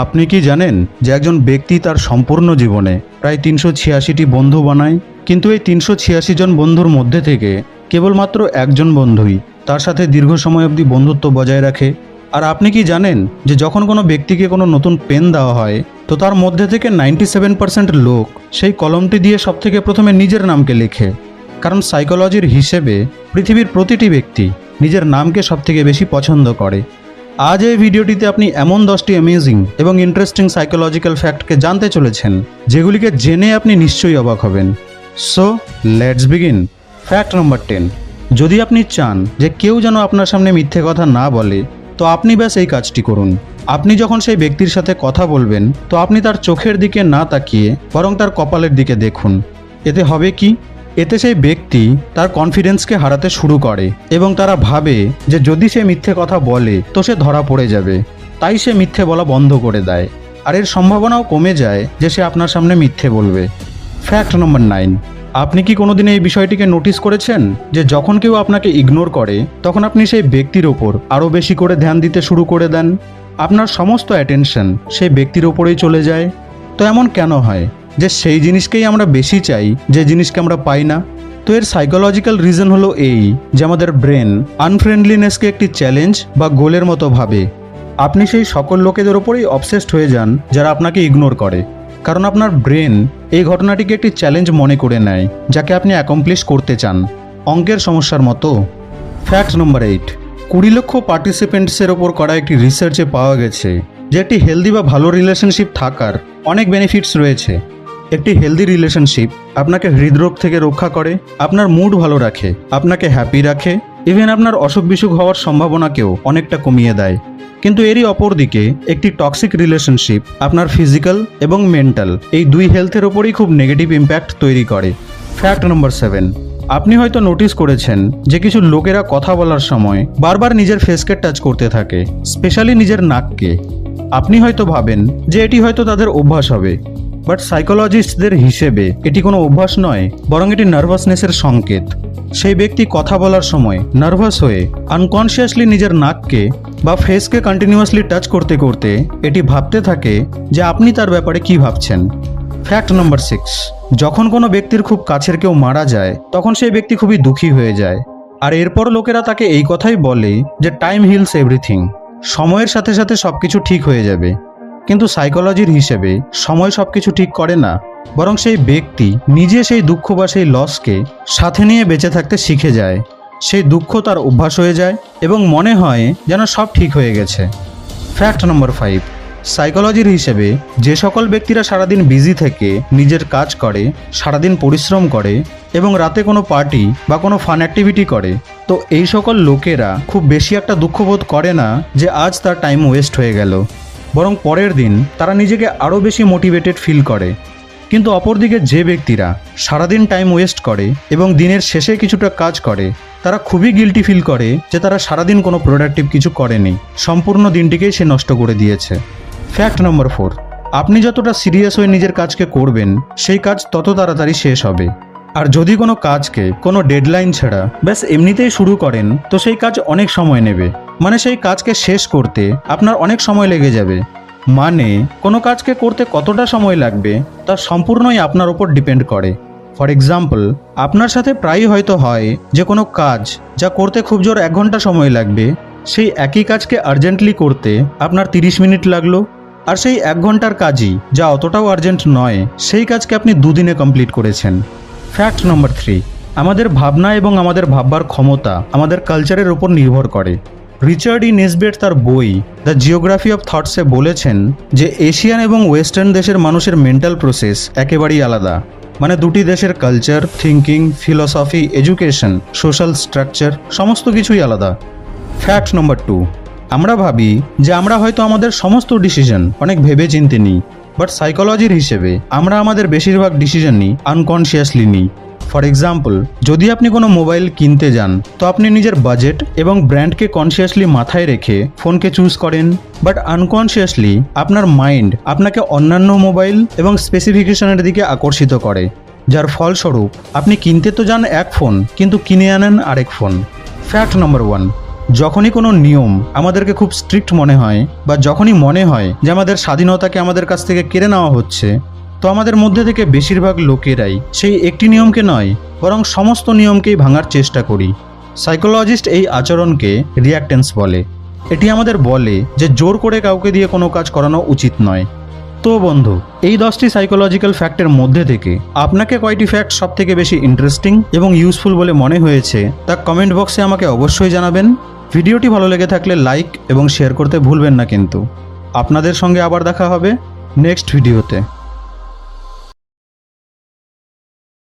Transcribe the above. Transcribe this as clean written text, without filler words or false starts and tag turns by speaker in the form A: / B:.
A: আপনি কি জানেন যে একজন ব্যক্তি তার সম্পূর্ণ জীবনে প্রায় ৩৮৬টি বন্ধু বানায়, কিন্তু এই ৩৮৬ জন বন্ধুর মধ্যে থেকে কেবলমাত্র একজন বন্ধুই তার সাথে দীর্ঘ সময় অবধি বন্ধুত্ব বজায় রাখে। আর আপনি কি জানেন যে যখন কোনো ব্যক্তিকে কোনো নতুন পেন দেওয়া হয় তো তার মধ্যে থেকে 97% লোক সেই কলমটি দিয়ে সবথেকে প্রথমে নিজের নামকে লেখে, কারণ সাইকোলজির হিসেবে পৃথিবীর প্রতিটি ব্যক্তি নিজের নামকে সবথেকে বেশি পছন্দ করে। আজ এই ভিডিওটিতে আপনি এমন 10টি অ্যামেজিং এবং ইন্টারেস্টিং সাইকোলজিক্যাল ফ্যাক্টকে জানতে চলেছেন যেগুলিকে জেনে আপনি নিশ্চয়ই অবাক হবেন। So let's begin. ফ্যাক্ট নম্বর 10। যদি আপনি চান যে কেউ যেন আপনার সামনে মিথ্যে কথা না বলে তো আপনি ব্যাস এই কাজটি করুন। আপনি যখন সেই ব্যক্তির সাথে কথা বলবেন তো আপনি তার চোখের দিকে না তাকিয়ে বরং তার কপালের দিকে দেখুন। এতে হবে কি, এতে সেই ব্যক্তি তার কনফিডেন্সকে হারাতে শুরু করে এবং তারা ভাবে যে যদি সে মিথ্যে কথা বলে তো সে ধরা পড়ে যাবে, তাই সে মিথ্যে বলা বন্ধ করে দেয়। আর এর সম্ভাবনাও কমে যায় যে সে আপনার সামনে মিথ্যে বলবে। ফ্যাক্ট নম্বর 9। আপনি কি কোনোদিন এই বিষয়টিকে নোটিস করেছেন যে যখন কেউ আপনাকে ইগনোর করে তখন আপনি সেই ব্যক্তির ওপর আরও বেশি করে ধ্যান দিতে শুরু করে দেন? আপনার সমস্ত অ্যাটেনশন সেই ব্যক্তির ওপরেই চলে যায়। তো এমন কেন হয় যে সেই জিনিসকেই আমরা বেশি চাই যে জিনিসকে আমরা পাই না? তো এর সাইকোলজিক্যাল রিজন হলো এই যে আমাদের ব্রেন আনফ্রেন্ডলিনেসকে একটি চ্যালেঞ্জ বা গোলের মতো ভাবে। আপনি সেই সকল লোকেদের ওপরেই অবসেসড হয়ে যান যারা আপনাকে ইগনোর করে, কারণ আপনার ব্রেন এই ঘটনাটিকে একটি চ্যালেঞ্জ মনে করে নেয় যাকে আপনি অ্যাকমপ্লিশ করতে চান, অঙ্কের সমস্যার মতো। ফ্যাক্ট নম্বর 8। 20 লক্ষ পার্টিসিপেন্টসের ওপর করা একটি রিসার্চে পাওয়া গেছে যে একটি হেলদি বা ভালো রিলেশনশিপ থাকার অনেক বেনিফিটস রয়েছে। একটি হেলদি রিলেশনশিপ আপনাকে হৃদরোগ থেকে রক্ষা করে, আপনার মুড ভালো রাখে, আপনাকে হ্যাপি রাখে, ইভেন আপনার অসুখ বিসুখ হওয়ার সম্ভাবনাকেও অনেকটা কমিয়ে দেয়। কিন্তু এরই অপর দিকে একটি টক্সিক রিলেশনশিপ আপনার ফিজিক্যাল এবং মেন্টাল এই দুই হেলথের ওপরই খুব নেগেটিভ ইম্প্যাক্ট তৈরি করে। ফ্যাক্ট নম্বর 7। আপনি হয়তো নোটিস করেছেন যে কিছু লোকেরা কথা বলার সময় বারবার নিজের ফেসকে টাচ করতে থাকে, স্পেশালি নিজের নাককে। আপনি হয়তো ভাবেন যে এটি হয়তো তাদের অভ্যাস হবে, বাট সাইকোলজিস্টদের হিসেবে এটি কোনো অভ্যাস নয়, বরং এটি নার্ভাসনেসের সংকেত। সেই ব্যক্তি কথা বলার সময় নার্ভাস হয়ে আনকনশিয়াসলি নিজের নাককে বা ফেসকে কন্টিনিউয়াসলি টাচ করতে করতে এটি ভাবতে থাকে যে আপনি তার ব্যাপারে কি ভাবছেন। ফ্যাক্ট নম্বর 6। যখন কোনো ব্যক্তির খুব কাছের কেউ মারা যায় তখন সেই ব্যক্তি খুবই দুঃখী হয়ে যায়, আর এরপর লোকেরা তাকে এই কথাই বলে যে টাইম হিলস এভরিথিং, সময়ের সাথে সাথে সবকিছু ঠিক হয়ে যাবে। কিন্তু সাইকোলজির হিসেবে সময় সবকিছু ঠিক করে না, বরং সেই ব্যক্তি নিজে সেই দুঃখ বা সেই লসকে সাথে নিয়ে বেঁচে থাকতে শিখে যায়। সেই দুঃখ তার অভ্যাস হয়ে যায় এবং মনে হয় যেন সব ঠিক হয়ে গেছে। ফ্যাক্ট নম্বর 5। সাইকোলজির হিসেবে যে সকল ব্যক্তিরা সারাদিন বিজি থেকে নিজের কাজ করে, সারাদিন পরিশ্রম করে এবং রাতে কোনো পার্টি বা কোনো ফান অ্যাক্টিভিটি করে, তো এই সকল লোকেরা খুব বেশি একটা দুঃখবোধ করে না যে আজ তার টাইম ওয়েস্ট হয়ে গেল, বরং পরের দিন তারা নিজেকে আরও বেশি মোটিভেটেড ফিল করে। কিন্তু অপরদিকে যে ব্যক্তিরা সারাদিন টাইম ওয়েস্ট করে এবং দিনের শেষে কিছুটা কাজ করে, তারা খুবই গিল্টি ফিল করে যে তারা সারাদিন কোনো প্রোডাক্টিভ কিছু করেনি, সম্পূর্ণ দিনটিকেই সে নষ্ট করে দিয়েছে। ফ্যাক্ট নম্বর 4। আপনি যতটা সিরিয়াস হয়ে নিজের কাজকে করবেন সেই কাজ তত তাড়াতাড়ি শেষ হবে। আর যদি কোনো কাজকে কোনো ডেডলাইন ছাড়া ব্যাস এমনিতেই শুরু করেন তো সেই কাজ অনেক সময় নেবে, মানে সেই কাজকে শেষ করতে আপনার অনেক সময় লেগে যাবে। মানে কোনো কাজকে করতে কতটা সময় লাগবে তা সম্পূর্ণই আপনার ওপর ডিপেন্ড করে। ফর এক্সাম্পল, আপনার সাথে প্রায়ই হয়তো হয় যে কোনো কাজ যা করতে খুব জোর 1 ঘন্টা সময় লাগবে, সেই একই কাজকে আর্জেন্টলি করতে আপনার 30 মিনিট লাগলো, আর সেই 1 ঘন্টার কাজই যা অতটাও আর্জেন্ট নয় সেই কাজকে আপনি 2 দিনে কমপ্লিট করেছেন। ফ্যাক্ট নম্বর 3। আমাদের ভাবনা এবং আমাদের ভাববার ক্ষমতা আমাদের কালচারের উপর নির্ভর করে। রিচার্ড ই নেসবেট তার বই দ্য জিওগ্রাফি অফ থটসে বলেছেন যে এশিয়ান এবং ওয়েস্টার্ন দেশের মানুষের মেন্টাল প্রসেস একেবারেই আলাদা। মানে দুটি দেশের culture, thinking, philosophy, education, social structure সমস্ত কিছুই আলাদা। ফ্যাক্ট নম্বর 2। আমরা ভাবি যে আমরা হয়তো আমাদের সমস্ত ডিসিশন অনেক ভেবে চিন্তে নিই, বাট সাইকোলজির হিসেবে আমরা আমাদের বেশিরভাগ ডিসিশনই আনকনশিয়াসলি নিই। ফর এক্সাম্পল, যদি আপনি কোনো মোবাইল কিনতে যান তো আপনি নিজের বাজেট এবং ব্র্যান্ডকে কনসিয়াসলি মাথায় রেখে ফোনকে চুজ করেন, বাট আনকনশিয়াসলি আপনার মাইন্ড আপনাকে অন্যান্য মোবাইল এবং স্পেসিফিকেশনের দিকে আকর্ষিত করে, যার ফলস্বরূপ আপনি কিনতে তো যান এক ফোন কিন্তু কিনে আনেন আরেক ফোন। ফ্যাক্ট নম্বর 1। যখনই কোনো নিয়ম আমাদেরকে খুব স্ট্রিক্ট মনে হয় বা যখনই মনে হয় যে আমাদের স্বাধীনতাকে আমাদের কাছ থেকে কেড়ে নেওয়া হচ্ছে, তো আমাদের মধ্যে থেকে বেশিরভাগ লোকেরাই সেই একটি নিয়মকে নয় বরং সমস্ত নিয়মকেই ভাঙার চেষ্টা করি। সাইকোলজিস্ট এই আচরণকে রিঅ্যাক্টেন্স বলে। এটি আমাদের বলে যে জোর করে কাউকে দিয়ে কোনো কাজ করানো উচিত নয়। তো বন্ধু, এই 10টি সাইকোলজিক্যাল ফ্যাক্টের মধ্যে থেকে আপনাকে কয়টি ফ্যাক্ট সব থেকে বেশি ইন্টারেস্টিং এবং ইউজফুল বলে মনে হয়েছে তা কমেন্ট বক্সে আমাকে অবশ্যই জানাবেন। ভিডিওটি ভালো লেগে থাকলে লাইক এবং শেয়ার করতে ভুলবেন না কিন্তু। আপনাদের সঙ্গে আবার দেখা হবে নেক্সট ভিডিওতে।